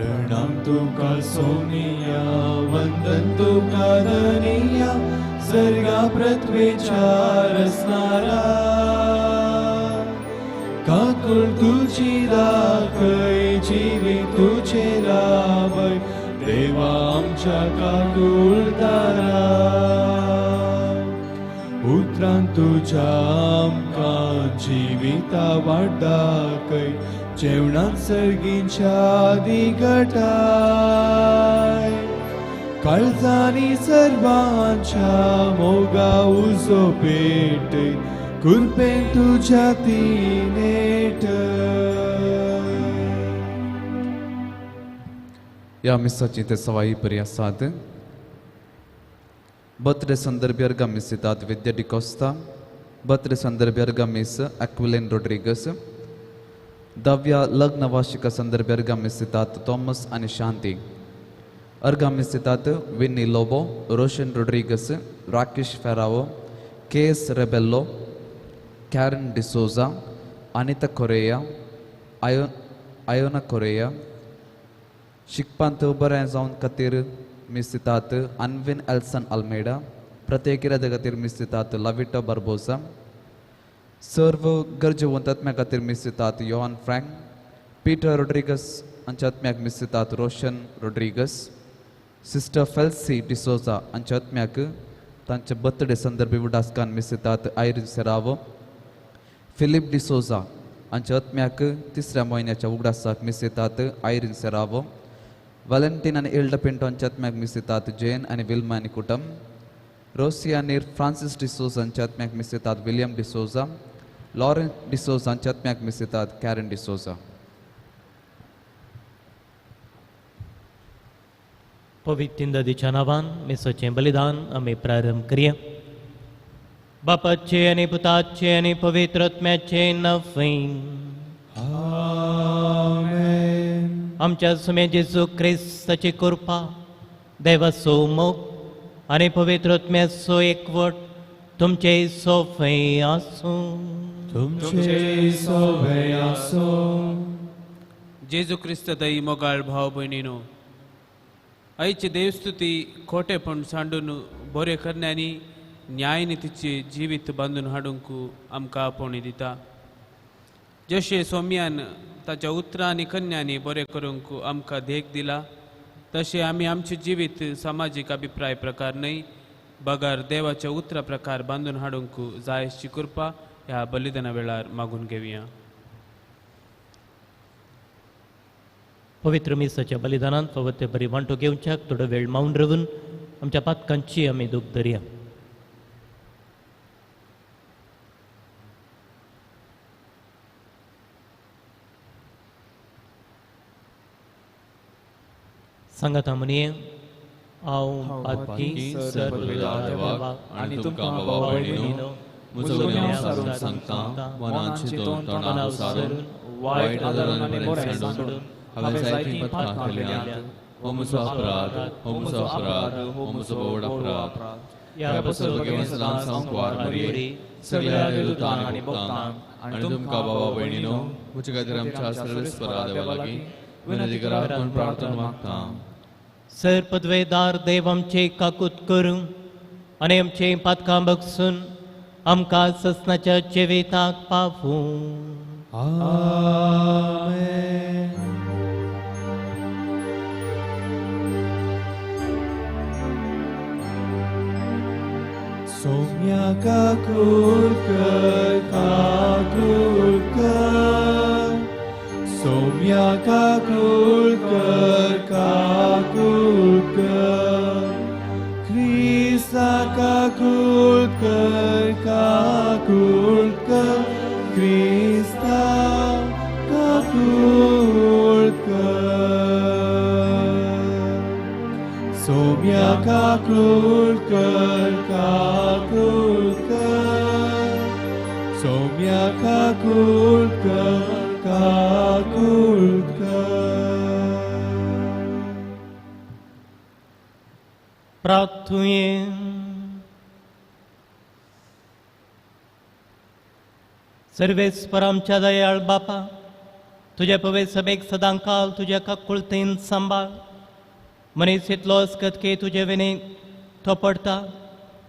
प्रणाम तुका सोनिया वंदन तुका धनिया सर्गा पृथ्वीच्या रचणारा काकुळ तुझी दाखय जीवी तुझे राबय देवा आमच्या काकुळदारा उतरान तुझ्या आमकां जिविता वाट दाखय जेवणात सर्गींच्या दिगटाय काळजांनी सर्वांच्या मोगा उजो पेटय कुर्पेन तुझ्या तिनेट या मिसाची ते सवाई बरी आसात. बर्थडे संदर्भियर्गा मिसितात विद्या डिकोस्ता, बर्थडे संदर्भियर्गा मिस एक्विलिन रोड्रिगस, दव्या लग्न वार्षिक संदर्भियर्गा मिसितात थॉमस आणि शांती, अर्गा मिसितात विन्नी लोबो, रोशन रोड्रिगस, राकेश फेरावो, केएस रेबेल्लो, कॅरन डिसोजा, अनिता कोरेया, आयोना कोरेया, शिकपांत बरें जावन खातीर मिसितात अनविन एल्सन अल्मेडा, प्रत्येकिराद खातीर मिसितात लाविटा बार्बोसा, सर्व गरजेवंतात्म्या खातीर मिसितात योहान फ्रँक, पीटर रोड्रिगस हांच्या आत्म्याक मिसितात Roshan Rodrigues, sister Felcy D'Souza हांच्या आत्म्याक तांच्या बर्थडे संदर्भी उडासकान मिसितात आयरिन सेरावो, फिलिप डिसोजा हांच्या आत्म्याक तिसऱ्या म्हयन्याच्या उगडासाक मिसितात आयरिन सेरावो, व्हॅलेंटीन आणि एल्डा पिंटो हांच्या आत्म्याक मिसितात जेन आणि विल्मा आणि कुटुंब, रोसिया नीर फ्रांसिस डिसोजा हांच्या आत्म्याक मिसितात विलियम डिसोजा, लॉरेन्स डिसोजा हांच्या आत्म्याक मिसितात कॅरन डिसोजा. पवित्र नदीच्या नावान मिसोचें बलिदान आमी प्रारंभ करूया. बापाचे आणि पुताचे आणि पवित्र आत्म्याचे नफीन. आमेन. आमच्या सुमे जेजू ख्रिस्ताची कृपा, देवाचो मोग आणि पवित्र आत्म्याचो एकवट तुमचे सोफे आसूं. तुमचे सोबे आसो. जेजू क्रिस्त दई मोगाळ भाव भयणीनो, आयची देवस्तुती खोटेपण सांडून बरे करण्यानी न्यायनितीचे जिवीत बांधून हाडूंक आमकां आपोवणी दिता. जशे सौम्यान ताच्या उतरां आनी कन्यांनी बरें करूंक आमकां देख दिला, तशें आमी आमचे जिवीत सामाजीक अभिप्राय प्रकार न्हय, बगार देवाच्या उतरा प्रकार बांधून हाडूंक जाय अशी कृपा ह्या बलिदाना वेळार मागून घेवया. पवित्र मिसाच्या बलिदानांत पवित्र बरी वांटो घेवच्याक थोडो वेळ मावन रावन आमच्या पातकांची आमी दूख धरया. सांगात म्हणये, हांव पातकी आनी तुमकां भावा भयणीनो, म्हजो गुन्यांव सारून सांगता, मनान चिंतून तोंडान उसारून वायट आदरान आनी बरें सांडून हांवें जायतीं पातकां केल्यात. हो म्हजो अपराध, हो म्हजो अपराध, हो म्हजो व्हड अपराध. ह्या बसवगेवंसलान सांगवार मरिये, सगळ्या देवदूतांक आनी भक्तांक आनी तुमकां भावा भयणीनो, म्हजे खातीर आमच्या सर्वेस्परा देवा लागीं विनंती करात म्हूण प्रार्थना मागता. सर पदवेदार देव आमचे काकूत करूं आनी आमचे पातकां बगसून आमकां ससनाच्या जिविताक पावूं. आमेन. सौम्या काकुळकर काकुळकर, सौम्या काकुळकर काकुळकर, ख्रिस्ता काकुळकर काकुळकर, ख्रिस्ता काकुळकर. सौम्या काकुळकर काकुळकर, सौम्या काकुळकर काकुळकर. प्रार्थुये. सर्वेस्पर आमच्या दयाळ बापा, तुझ्या पवित्र सभेक सदांकाल तुझ्या काकुळतेन सांबाळ. मनीस इतलो असकत की तुझे विनेत तो पडटा,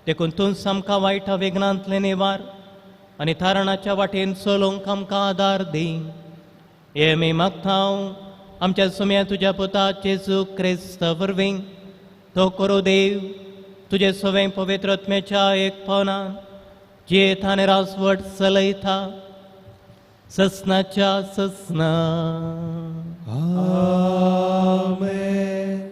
देखून तूं सामका वायटा वेगनांतले निवार आनी थारणाच्या वाटेन चलोवंक आमकां आदार दी. हे आमी मागतां आमच्या सुम्या तुज्या पुता जेजू क्रिस्त वरवीं. तो करो देव तुझे सवें पवित्र आत्म्याच्या एकपणान जियेत आनी रासवट चलयता ससनाच्या ससना. आमेन.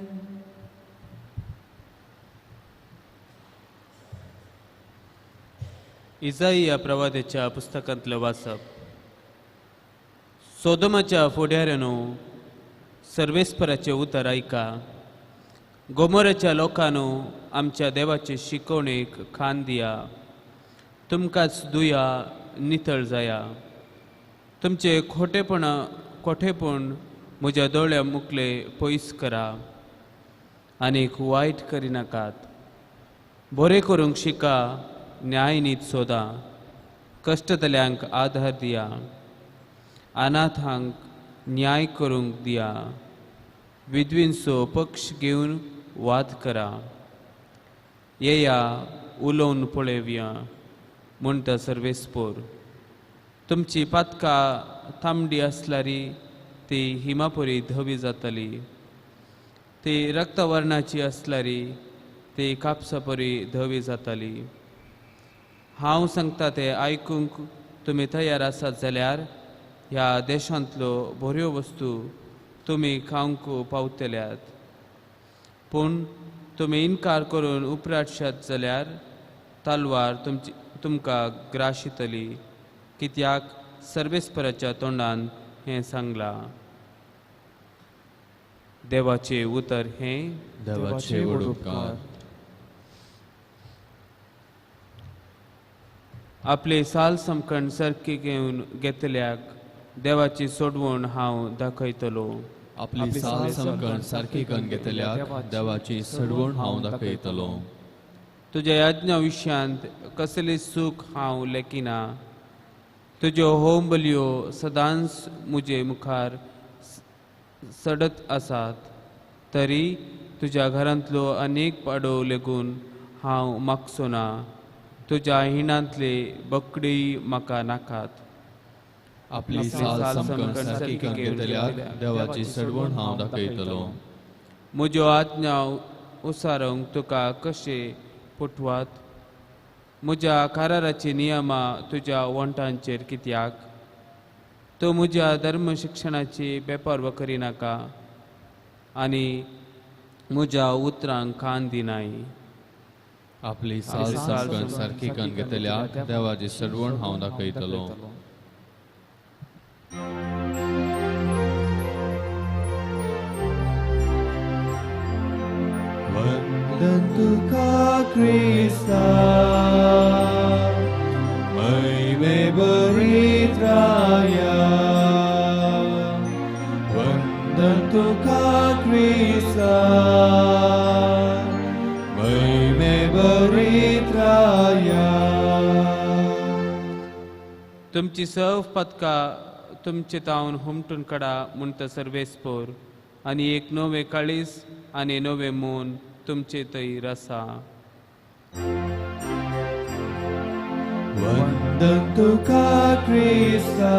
इजाईया प्रवाद्याच्या पुस्तकांतलं वाचप. सोदोमाच्या फुडाऱ्यानो, सर्वेस्पराचे उतर ऐका. गोमोराच्या लोकांनो, आमच्या देवाचे शिकवणेक खान दिया. तुमकांच दुया नितळ जाया. तुमचे खोटेपण म्हज्या दोळ्या मुखले पयस करा. आनीक वायट करिनाकात. बरें करूंक शिका, न्याय नीत सोदा. कश्टतल्यांक आधार दिया. अनाथांक न्याय करूंक दिया. विधवींचो पक्ष घेवन वाद करा. येया उलोवन पळयवया म्हणटा सर्वेस्पोर. तुमची पातकां तांबडी आसल्यारी ती हिमापरी धवी जातली. ती रक्तवर्णाची आसल्यारी ती कापसापरी धवी जातली. हांव सांगता ते आयकूंक तुमी तयार आसात जाल्यार ह्या देशांतल्यो बऱ्यो वस्तू तुमी खावंक पावतल्यात. पूण तुमी इन्कार करून उपराटशात जाल्यार तलवार तुमकां ग्राशितली. कित्याक सर्वेस्पराच्या तोंडान हें सांगलां. देवाचे उतर हें. देवाचे वडोवकार. आपले साल समकण सारकी घेवन घेतल्याक देवाची सोडवण हांव दाखयतलो. आपली साल समकण सारकी करून घेतल्याक देवाची सडवण हांव दाखयतलो. तुज्या यज्ञा विशयांत कसली सूख हांव लेखिना. तुज्यो होम बलयो सदांच म्हजे मुखार सडत आसात. तरी तुज्या घरांतलो अनेक पाडो लेगून हांव मागचो ना. तुज्या हिणांतले बकडी म्हाका नाकात. आपली साल समकण सारकी करून घेतल्याक देवाची सडवण हांव दाखयतलो. म्हज्यो आज्ञा उसारूंक तुका कशे पुटवात. म्हज्या काराराची नियमा तुज्या वंटांचेर कित्याक. तूं म्हज्या धर्म शिक्षणाची बेपर्वा करिनाका आनी म्हज्या उतरांक कान दिनाय. आपली साल समकण सारकी करून घेतल्याक देवाची सडवण हांव दाखयतलो. वंदन तुका क्रिस्ता, महिमे बरीत राया. वंदन तुका क्रिस्ता, महिमे बरीत राया. तुमची सव पदका तुमचे तावन हुमटून काडा म्हणटा सर्वेस्पोर. आनी एक नवे काळीज आनी नवे मोन तुमचे थंय आसा. वंदन तुका क्रिस्ता,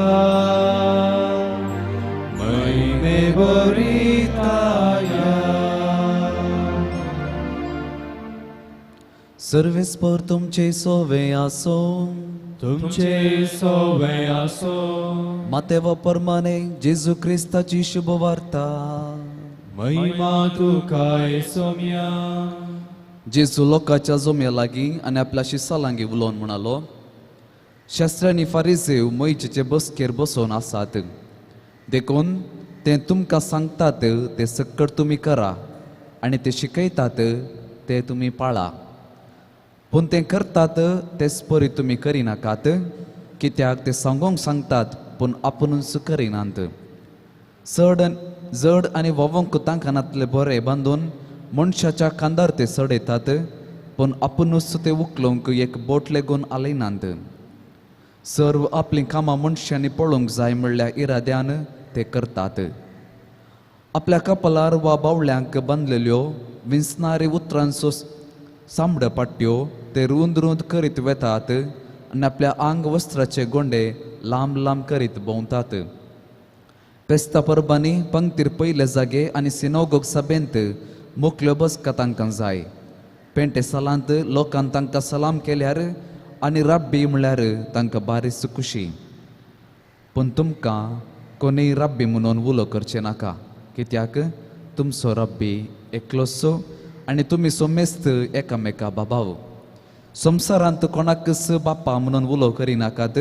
महिमे बरीत राया. सर्वेस्पर तुमचे सोवे आसो. तुमचे सोवे आसो. मातेवा परमाने जेजू क्रिस्ताची शुभ वार्ता. महिमा तुका सोम्या. जेजू लोकाच्या जोम्या लागीं आनी आपल्या शिस्सा लागीं उलोवन म्हणालो, शास्त्रांनी फारिजेव मैजेचे बसकेर बसोवन आसात. देखून ते तुमकां सांगतात ते सक्कड तुमी करा आनी ते शिकयतात ते तुमी पाळा. पूण ते करतात तेच परी तुमी करिनाकात. कित्याक ते सांगोंक सांगतात पूण आपुणूच करिनात. जड आनी वोवंक तांकानातले बरे बांदून मनशाच्या कांदार ते सडयतात. पूण आपुणूच ते उखलोवंक एक बोट लेगून आलयनात. सर्व आपली कामां मनशांनी पळोवंक जाय म्हणल्यार इराद्यान ते करतात. आपल्या कपलार वा बावल्यांक बांदलेल्यो विंचणारे उतरांचो सामड पाट्ट्यो ते रुंद रुंद करीत वेतात आनी आपल्या आंग वस्त्राचे गोंडे लांब लांब करीत भोंवतात. पेस्ता परबांनी पंक्तीर पयले जागे आनी सिनोगोग सभेंत मुख्ल्यो बसका तांकां जाय. पेंटे सालांत लोकांन तांकां सलाम केल्यार आनी राब्बी म्हळ्यार तांकां बारीस खुशी. पूण तुमकां कोणीय राब्बी म्हणून उलो करचें नाका, कित्याक तुमचो राब्बी एकलोसो आनी तुमी सोमेस्त एकामेका बाबाव. संवसारांत कोणाकच बापा म्हणून उलो करिनाकात,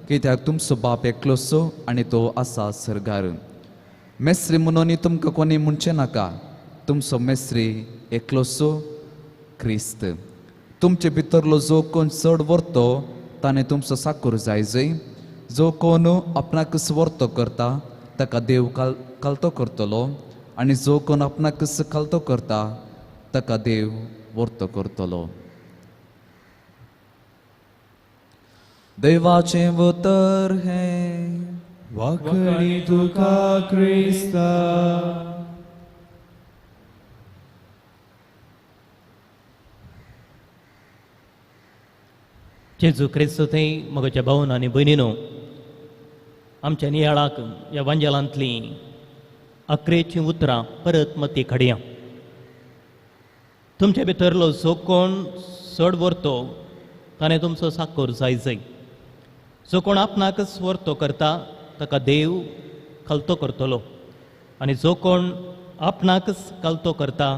कित्याक तुमचो बाप एकलोसो आनी तो आसा सर्गार. मेस्त्री म्हणून तुमकां कोणी म्हणचें नाका, तुमचो मेस्त्री एकलोसो क्रिस्त. तुमचे भितरलो जो कोण चड वर्तो ताणें तुमचो साकूर जायजय. जो कोण आपणाकच वर्तो करता ताका देव कालतो करतलो, आनी जो कोण आपणाकच कालतो करता ताका देव वर्तो करतलो. देवाचें उतर हें वाकडी तुका क्रिस्ता. जेजू क्रिस्त थंय म्हज्या भावन आनी भयणीनो, आमच्या नियाळाक ह्या वांजेलांतली अकरेची उतरां परत मती खडया. तुमचे भितरलो जो कोण चड वर्तो ताणें तुमचो साकोर जायजय. जो कोण आपणाकच वर्तो करता ताका देव खालतो करतलो, आनी जो कोण आपणाकच कालतो करता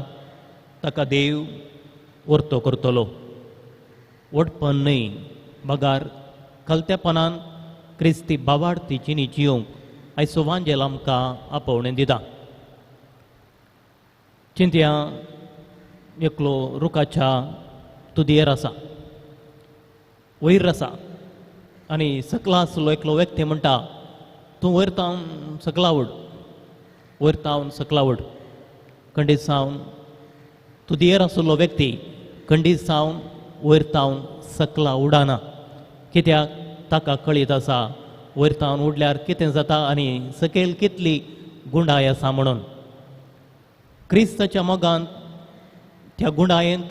ताका देव वर्तो करतलो. ओडपण न्हय, बगार कलतेपणान क्रिस्ती बावार्थी जिणी जियोंक आयचो वांजेल आमकां आपोवणें दिता. चिंतया, एकलो रुखाच्या तुदयेर आसा, वयर आसा, आनी सकला आसलो एकलो व्यक्ती म्हणटा तूं वयर तावन सकला उड, वयर तावन सकला उड. खंडीत सावन तुदयेर आसलो व्यक्ती खंडीत सावन वयर तावन सकला उडाना, कित्याक ताका कळीत आसा वयर तावन उडल्यार कितें जाता आनी सकयल कितली गुंडाय आसा म्हणून. क्रिस्ताच्या मोगांत त्या गुंडायेंत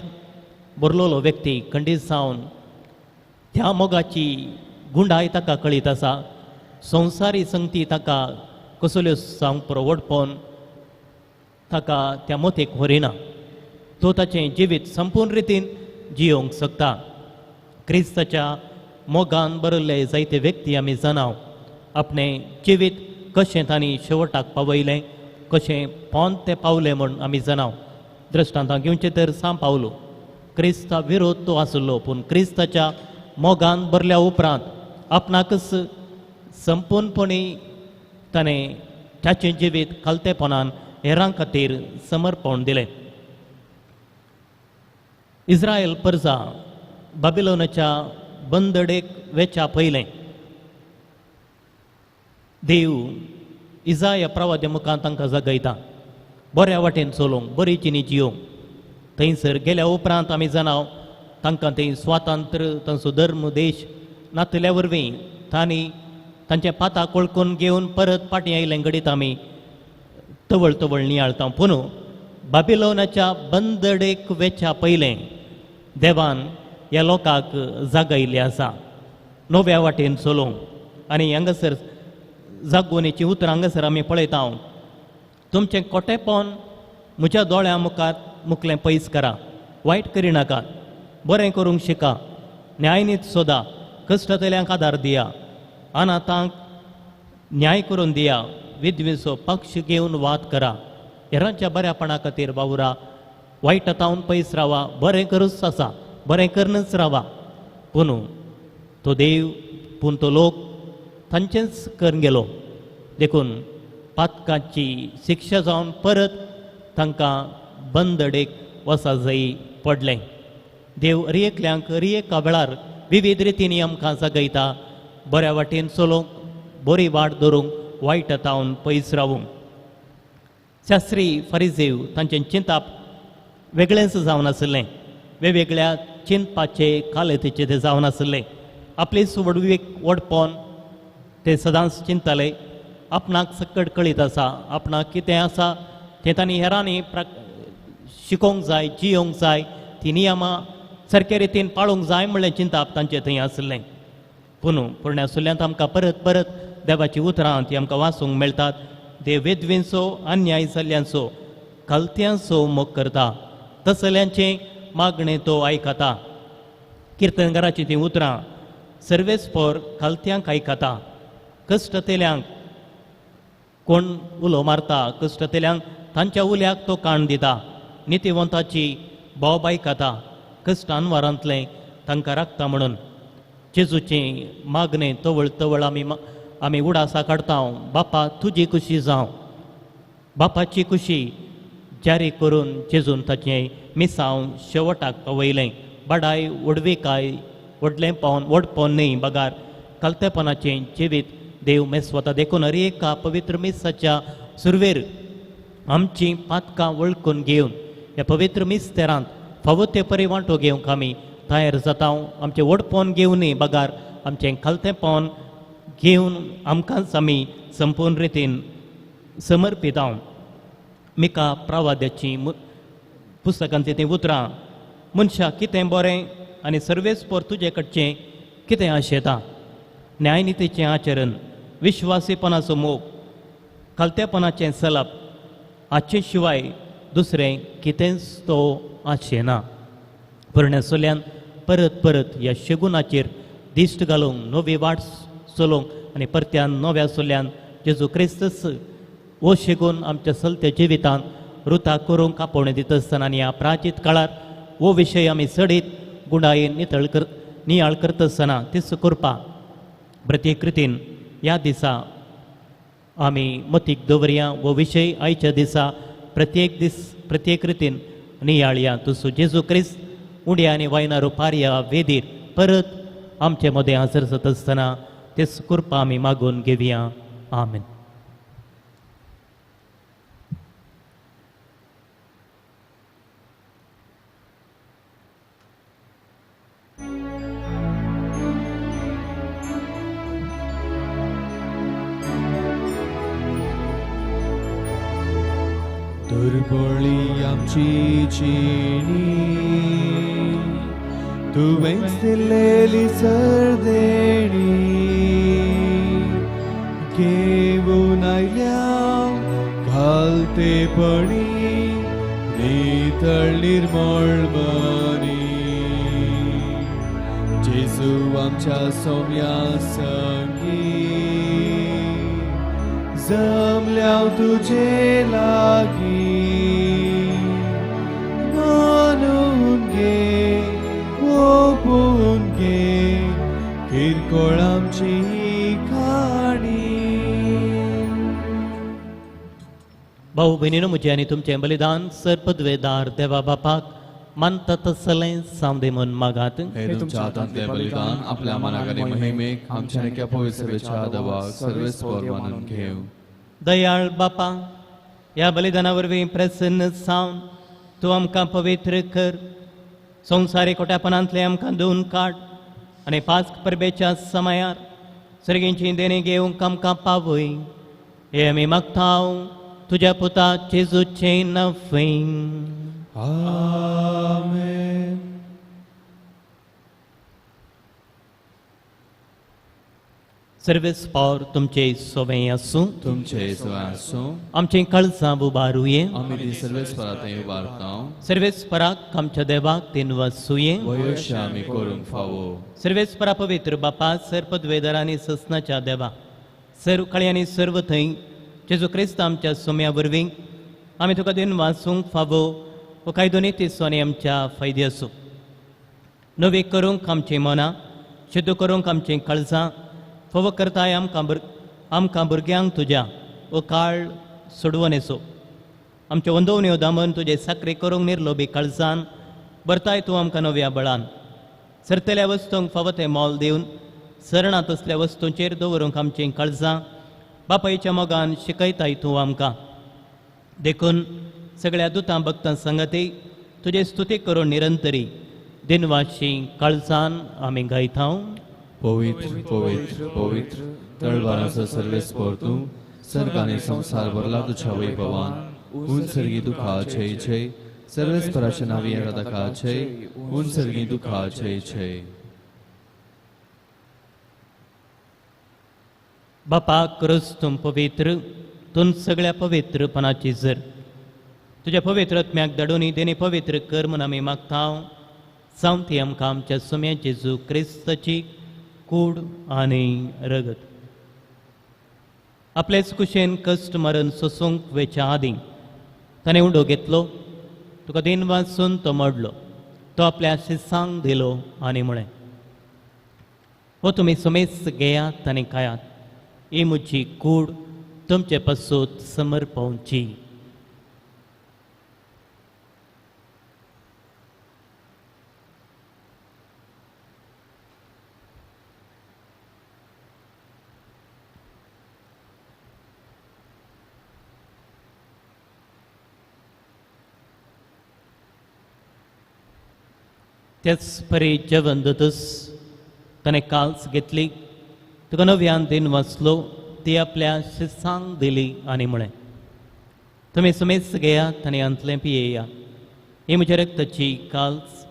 भरलोलो व्यक्ती खंडीत सावन त्या मोगाची गुंडाय ताका कळीत आसा. संवसारी संगती ताका कसल्यो सांग पुरो ओडपोन ताका त्या मोतेक व्हरिना. तो ताचें जिवीत संपूर्ण रितीन जियोंक शकता. क्रिस्ताच्या मोगान बरयल्ले जायते व्यक्ती आमी जाणाव. आपणें जिवीत कशें तांणी शेवटाक पावयलें, कशें पोंद तें पावलें म्हूण आमी जाणाव. दृश्टांतां घेवचें तर सां पावलो क्रिस्ता विरोध तो आसलो, पूण क्रिस्ताच्या मोगान भरल्या उपरांत आपणाकच संपूर्णपणी ताणें ताचें जिवीत खालतेपणान हेरां खातीर समर्पण दिलें. इस्रायल परजा बाबिलोनाच्या बंदडेक वेच्या पयलें देव इजाया प्रवाद्या मुखार तांकां जगयता बऱ्या वाटेन चलोवंक, बरी जिणी जियोंक. थंयसर गेल्या उपरांत आमी जाणाव तांकां थंय स्वातंत्र्य, तांचो धर्म, देश नातल्या वरवीं तांणी तांचे पाताक वळखून घेवन परत फाटीं आयलें घडीत आमी तवळ तवळ नियाळता. पूण बाबिलोनाच्या बंदडेक वेच्या पयलें देवान ह्या लोकांक जागयल्लें आसा नव्या वाटेन चलोवंक. आनी हांगासर जागोवनेची उतरां हांगासर आमी पळयता. तुमचें खोटेपण म्हज्या दोळ्यां मुखार मुखलें पयस करा, वायट करिनाकात, बरें करूंक शिका, न्यायनीत सोदा, कश्टतल्यांक आदार दिया, अनाथांक न्याय करून दिया, विधवेचो पक्ष घेवन वाद करा, हेरांच्या बऱ्यापणा खातीर वावुरा, वायटातावन पयस रावा, बरें करूच आसा, बरें करनच रावा. पूण तो देव, पूण तो लोक तांचेंच करून गेलो. देखून पातकाची शिक्षा जावन परत तांकां बंदडेक वसा जायी पडलें. देव रियेकल्यांक रियेका वेळार विविध रितींनी आमकां जगयता, बऱ्या वाटेन चलोवंक, बरी वाट धरूंक, वायटातावन पयस रावूंक. शास्त्री फरिजेव तांचें चिंताप वेगळेंच जावन आसलें. वेगवेगळ्या चिंतपाचे कालतेचे ते जावन आसलें. आपली सुवडविवेक ओडपोन ते सदांच चिंतताले. आपणाक सकट कळीत आसा आपणाक कितें आसा तें तांणी हेरांनी शिकोवंक जाय जियोंक जाय ती नियमां सारके रितीन पाळूंक जाय म्हणलें चिंताप तांचें थंय आसलें पूण पुर्ण्यासुल्ल्यांत आमकां परत परत देवाची उतरां ती आमकां वाचूंक मेळटात देव वेदवींचो अन्याय जाल्ल्यांचो कलत्यांचो मोग करता तसल्यांचें मागणें तो आयकता किर्तनकाराची ती उतरां सर्वेस्पोर कलत्यांक आयकता कश्टतेल्यांक कोण उलो मारता कश्टतेल्यांक तांच्या उल्याक तो काण दिता नितिवंताची बोब आयकता कश्टान वारांतलें तांकां राखता म्हणून जेजूचें मागणें तवळ तवळ आमी उडासा काडटा बापा तुजी खुशी जावं बापाची खुशी जारी करून जेजून ताचें मिसांव शेवटाक पावयलें बडाय उडविकाय व्हडलेंपण व्हडपण न्ही बगार कलतेपणाचें जिवीत देव मेस्वता देखून हर एका पवित्र मिसाच्या सुरवेर आमची पातकां वळखून घेवन ह्या पवित्र मिस्तेरांत फावो ते परी वांटो घेवंक आमी तयार जाता आमचें व्हडपण घेवनय बगार आमचें कलतेपण घेवन आमकांच आमी संपूर्ण रितीन समर्पीत मिका प्रवाद्याची पुस्तकांतली ती उतरां मनशाक कितें बरें आनी सर्वेस्पोर तुजे कडचें कितें आशेता न्यायनितीचें आचरण विश्वासीपणाचो मोग कलतेपणाचें सलप हाचे शिवाय दुसरें कितेंच तो आशेना पुर्ण्यासुल्ल्यान परत परत ह्या शेगुनाचेर दिश्ट घालूंक नवी वाट चलोवंक आनी परत्यान नव्या सुल्ल्यान जेजू क्रिस्तस वो शेगून आमच्या चलत्या जिवितांत रुता करूंक कापोवणी दिता आसतना आनी ह्या प्राचीत काळार वो विशय आमी चडीत गुणायेन नियाळ करता आसतना तिस करपा प्रत्येक रितीन ह्या दिसा आमी मतीक दवरया वो विशय आयच्या दिसा प्रत्येक रितीन नियाळया तुसो जेजू क्रिस्त उड्या आनी वायना रुपार्या वेदीर परत आमचे मदें हजर जाता आसतना तेच कृपा आमी मागून घेवया आमेन. दुर्बळी आमची जिणी तुवें दिलेली सर्देणी घेवन आयल्या घालतेपणी नितळ निर्मळ मनी जेजू आमच्या सौम्या संगी जमल्या तुझे लागी मानून घे ओपून घे किरकोळ आमची खाणी. भाऊ भयणीनो म्हजें आनी तुमचें बलिदान सरपदवेदार देवा बापाक मानता तसलें सावंदे म्हूण मागात. हे तुमच्या हातांतलें बलिदान आपल्या मनाक आनी महिमेक आमच्या नेक्या पवित्र सेवेच्या देवाक सर्वेस्पर मानून घेव. दयाळ बापा ह्या बलिदाना वरवीं प्रसन्न सावन तूं आमकां पवित्र कर संवसारी खोट्यापणांतले आमकां धुवन काड आनी पास्क परबेच्या समयार सर्गींची देणी घेवंक आमकां पावय हे आमी मागता तुज्या पुता जेजूचें नवें. आमेन. सर्वेस्पर तुमचे सोवें आसूं तुमचे सवाय आसूं आमचें कळसां उबारुये आमी ती सर्वेस्परांत उबारता सर्वेस्पराक आमच्या देवाक तीन वासुये वयोश्य आमी करूंक फावो. सर्वेस्परा पवित्र बापा सरपदवेदर आनी ससनाच्या देवा सर्व काळी आनी सर्व थंय जेजू क्रिस्त आमच्या सोम्या वरवीं आमी तुका दिन वाचूंक फावो वो कायदो नितीचो आनी आमच्या फायदे आसूं नवी करूंक आमचीं मनां शुद्ध करूंक आमचीं काळजां फावो करताय आमकां भुरग्यांक तुज्या वो काळ सोडवून येसो आमचे वंदोवण्यो दामन तुजे साखरे करूंक निर्लो बी काळजान भरताय तूं आमकां नव्या बळान सरतल्या वस्तूंक फावो तें मोल दिवन सरणां तसल्या वस्तूंचेर दवरूंक आमचीं काळजां बापायच्या मोगान शिकयताय तूं आमकां देखून सगळ्या दुतां भक्तां संगती तुजे स्तुती करून निरंतरी दिनवाशी काळजान आमी गायता. पवित्र पवित्र पवित्र तळवाराचो सर्वेस्पर तूं सर्ग आणि संसार भरला तुझ्या वैभवान ऊन सर्गी दुखा छय छय सर्वेस पराशनावी रदका छय ऊन सर्गी दुखा छय छय. बापा खरंच तुम पवित्र तुम सगळ्या पवित्रपणाची जर तुझ्या पवित्र आत्म्याक धाडून तेणे पवित्र कर म्हूण आमी मागता. सांवती आमकां आमच्या सुम्या जेजू क्रिस्ताची कूड आनी रगत आपलेच कुशेन कश्ट मरण सोसूंक वेच्या आदीं ताणें उंडो घेतलो. तुका दिन वाचून तो मडलो. तो आपल्या शिसांक दिलो आनी म्हळें, हो तुमी सुमेस घेयात आनी खायात. ही म्हजी कूड तुमचे पासून समर्पवची. तेच परी जेवण दोतोस ताणें काल्स घेतली. तुका नव्यान दिन वाचलो. ती आपल्या शिसांक दिली आनी म्हळें, तुमी सुमेस घेयात आनी अंतलें पियेया. ही म्हज्या रक्ताची काल्स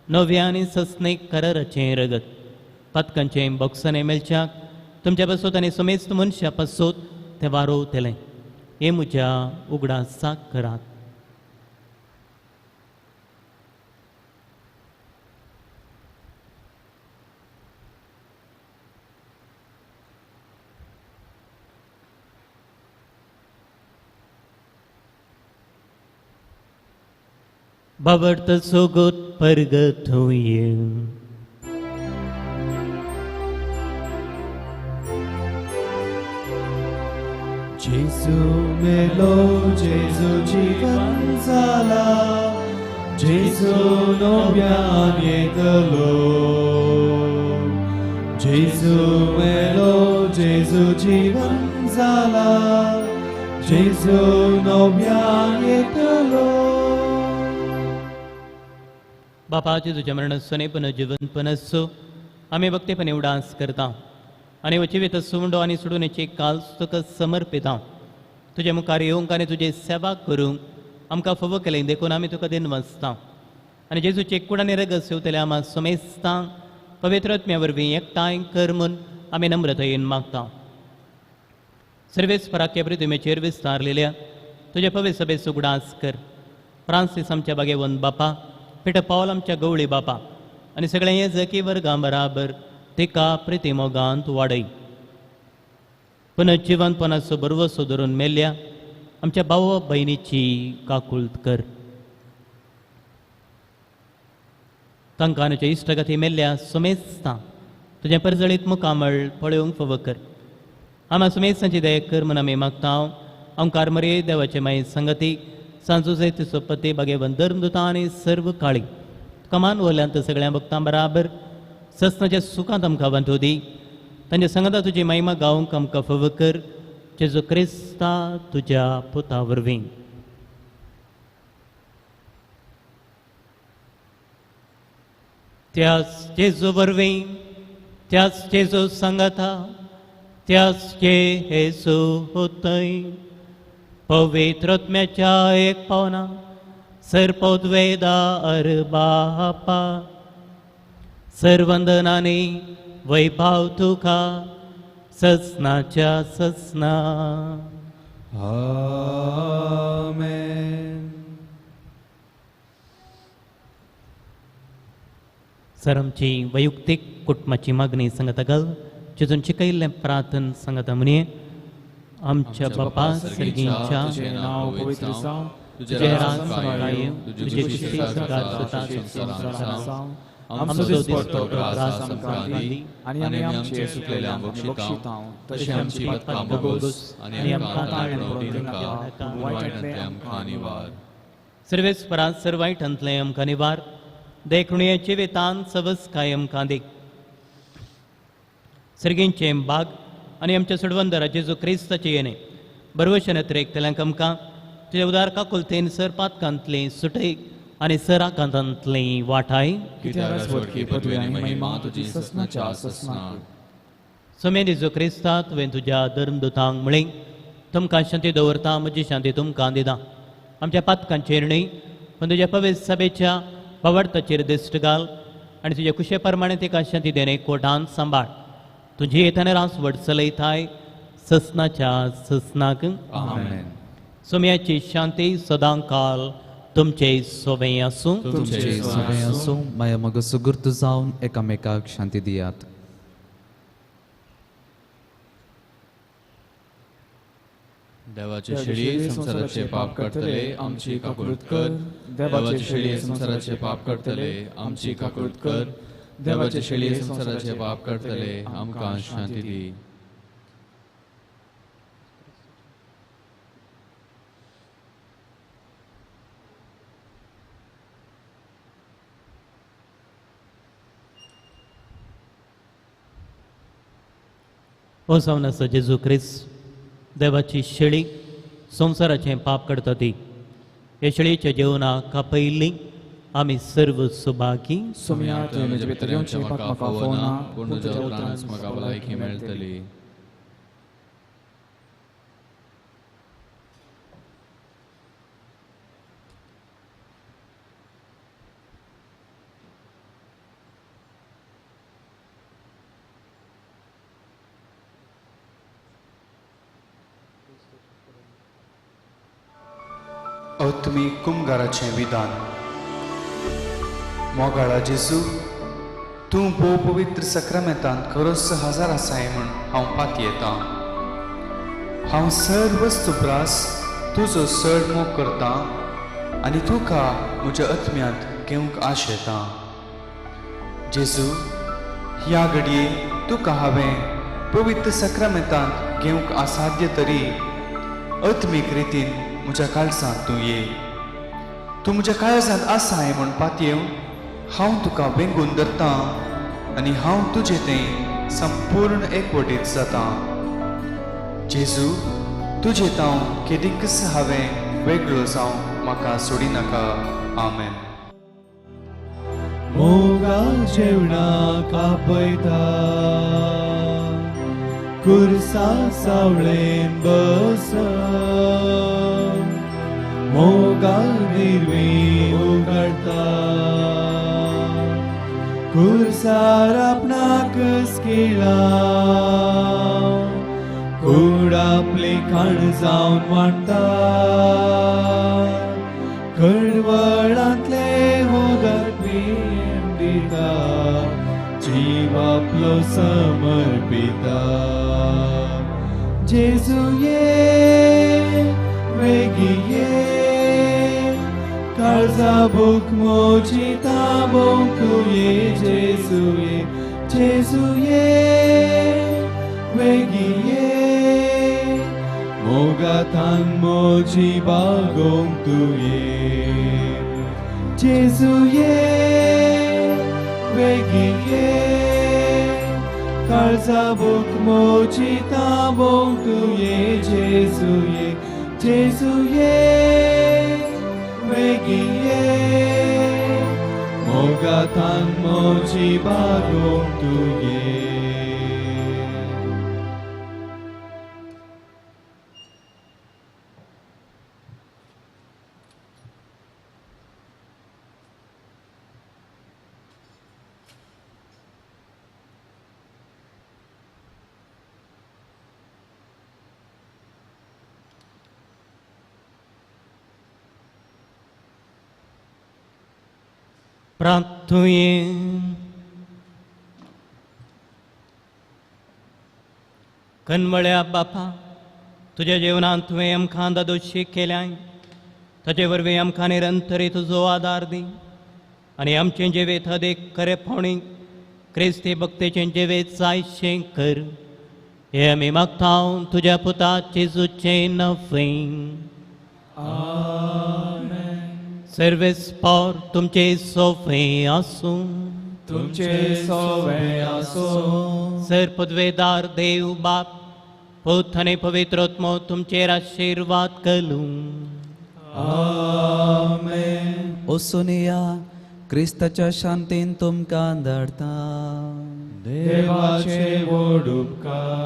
नव्या आनी सस्नेक कराराचें रगत पातकांचें बॉक्सांनी मेलच्याक तुमच्या पासून आनी सुमेस्त मनशा पासून तें वारोवतलें. हे म्हज्या उगडासाक करात. बाबर्त सोगोत परगत होय. जेजू मेलो, जेजू जीवन जाला, जेजू नव्यान येतलो. जेजू मेलो, जेजू जीवन जाला, जेजू नव्यान येतलो. बापाचे तुझ्या मरणासोने पण जीवनपण असो आम्ही भक्तीपणे उडास करता आणि वचिवीत सुंडो आणि सोडूनची काल तुका समर्पिता. तुझे मुखार येवंक आनी तुझे सेवा करूंक आमकां फोव केलें देखून आमी तुका दिन वाचता आनी जेजूचे कूड आनी रगत सेवतले आम्हा सुमेस्ता पवित्र आत्म्या वरवीं एकठांय कर म्हूण आमी नम्रतायेन मागता. सर्वेस पराक्या प्रतिमेचेर विस्तारलेल्या तुझ्या पवित्र सभेस उगडास कर. फ्रांसीस आमच्या बागेवन बापा, पिटर पॉल आमच्या गवळी बापा आनी सगळे हे जकी वर्गां बराबर तिका प्रितिमोगांत वाडय. पुनर्जिवनपणाचो बरवसो धरून मेल्ल्या आमच्या भाव भयणीची काकुळट कर. तांकां इश्टगती मेल्ल्या सुमेस्ता तुजें परजळीत मुखामळ पळोवंक फोव कर. आम्हा सुमेस्तांची दया कर म्हूण आमी मागता. ओंकार मरे देवाचे माये संगती सांजो जैतिचो पती भगेवन धर्मदुता आनी सर्व काळी कमान वल्यांत सगळ्या भक्तां बराबर ससनाच्या सुखांत आमकां वांटो दी. तांच्या संगता तुजी महिमा गावंक आमकां फोव कर. जेजू क्रिस्ता तुज्या पुता वरवीं. त्याच जेजू वरवीं, त्याच जेजू संगता, त्याच जेजू होतय पवित्र आत्म्याच्या एक पावना सर्पोद्वेदा बापा सर्वंदनाने वैभाव तुका ससनाच्या ससना. आमेन. सर आमची वैयक्तीक कुटुंबाची मागणी सांगता घाल. जेजून शिकयल्लें प्रार्थन सांगता म्हणे, आमच्या बापा सर्गींच्या तुझे नाव पवित्र जावं, तुझे राज समाये, तुझे चित्ती स्वर्गात जाता संसारांत जावं. आमचो दिसपट्टो त्रास आमकां दी आनी आमी आमचे चुकलेल्या बक्षितांव तशें आमची पातकां बोगोस आनी आमकां ताळ्यान पडूं नाका, वायटांतल्यान आमकां निवार. सर्वेस्परांत सर्वायटांतलें आमकां निवार. देखुणये जिवितांत सवस काय आमकां दी. सर्गींचें बाग आनी आमच्या सुडवंदरा जेजू क्रिस्ताचे येणे बरवशेन येतरेकतल्यांक आमकां तुज्या उदार काकुलतेन सर पातकांतली सुटय आनी सराकांतांतली वाटाय. कित्याक पदवी आनी महिमा तुजी ससनाच्या ससनाक. सोमे जेजू क्रिस्ता तुवें तुज्या धर्मदुतांक म्हळें, तुमकां शांती दवरता, म्हजी शांती तुमकां दिता. आमच्या पातकांचेर न्हय पण तुज्या पवित्र सभेच्या बावडताचेर दिश्ट घाल आनी तुज्या कुशे प्रमाणे तिका शांती देणे कोटान सांबाळ. तुजी येताना रासवड चलयताय ससनाच्या ससनाक. आमेन. सोम्याची शांती सदां काल तुमचे सोबे आसूं. तुमचे सगळे असो माया मग सुगुर्त जावन एकामेकाक शांती दियात. देवाचे शेळी संसाराचे पाप करतले आमची काकुळत कर. देवाचे शेळी संसाराचे पाप करतले आमची काकुळत कर. देवाचे शेळी संसाराचे पाप करतले आमकां शांती दी. ओ सवनासो जेजू क्रिस्त, देवाची शेळी संसाराचें पाप करता ती. हे शेळयेच्या जेवणाक आपयल्ली आमी सर्व सुभागी. सुम्या तुवें म्हजे भितर येवचें म्हाका फावना, पूण तुज्या उतरांच म्हाका भलायकी मेळटली. तुमी कुमगाराचें विधान. मोगाळा जेजू, तूं भोव पवित्र सक्रामेंतांत खरोच हजार आसाय म्हूण हांव पाती येता. हांव सर वस्तुप्रास तुजो चड मोग करतां आनी तुका म्हज्या आत्म्यांत घेवंक आश येता. जेजू, ह्या घडये तुका हांवें पवित्र सक्रामेंतांत घेवंक असाध्य तरी आत्मीक रितीन म्हज्या काळजांत तूं ये. तूं म्हज्या काळजांत आसाय म्हूण पातयेव हांव तुका वेंगून धरतां आनी हांव तुजें तें संपूर्ण एकवटीत जाता. जेजू, तुजें तांव केदींकच हांवें वेगळो जावं म्हाका सोडी नाका. आमेन. मोगा जेवणाक आपयता, कुर्सा सावळेन बस, मोगा निर्वी उगडता, कुर्सार आपणाक स्किळा, कूड आपली खाण जावन वांटता, कडवळांतले उदक पियेन दिता, जीव आपलो समर्पिता. जेजू ये, वेगी ये, काळजा भूक मोची ताबोंक तूं ये. जेजू ये, जेजू ये, वेगी ये, मोगातान मोची बागोंक तूं ये. जेजू ये, वेगी ये, काळजा भूक मोची ताबोंक तूं ये. जेजू ये, जेजू ये, वेगी ये, मोगातान मोची बागोंक तूं ये. प्रार्थुये. कनवळ्या बापा, तुझ्या जेवणांत तुवें आमकां दादोशी केल्याय, ताचे वरवीं आमकां निरंतरी तुजो आदार दी आनी आमचें जिवीत अदेक खरेपणी क्रिस्ती भक्तेचें जिवीत जायशें कर. हे आमी मागता तुज्या पुता जेजूचें नवें. सर्वेस्पर तुमचे सोवे आसूं. तुमचे सोवे आसूं. सर पदवेदार देव बाप, पुत आनी पवित्र आत्मो तुमचेर आशीर्वाद घालूं. आमेन. ओसोनिया क्रिस्ताच्या शांतीन तुमकां धाडटा. देवाचे व्हड उपकार.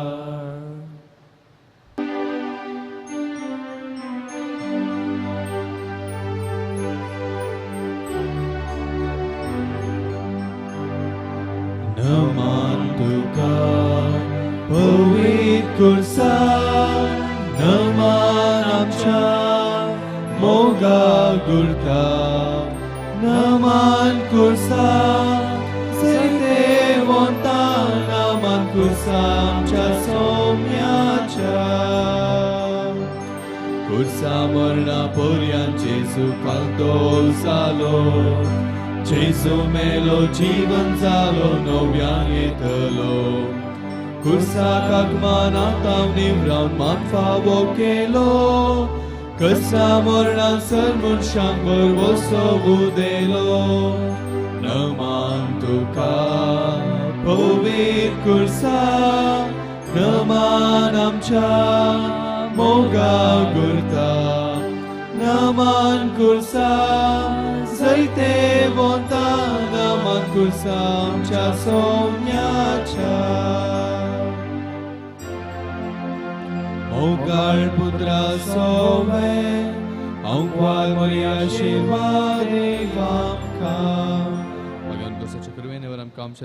नमन तुका पवित्र कुर्सा नमन आमच्या मोगा गुरता नमन कुर्सा सैते वोंता नमन कुर्सा आमच्या सौम्याच्या कुर्सा मरणा पर्यंत जेजू कांतोल जालो जेजू मेलो जीवन जालो नव्यान येतलो कुर्साक आगमन आतां निवरावन मान फावो केलो कसा मरणान सर मनशांक बरवसो उदेलो नमन तुका पवित्र कुर्सा नमन आमच्या मोगा गुरता नमन कुर्सा जैते वोंता नमन कुर्सा आमच्या सौम्याच्या मोगाळ पुत्रा सोवे अंवाल मरिया आशीर्वाद आमकां Magyan ko sa Chakruwen, waram kam siya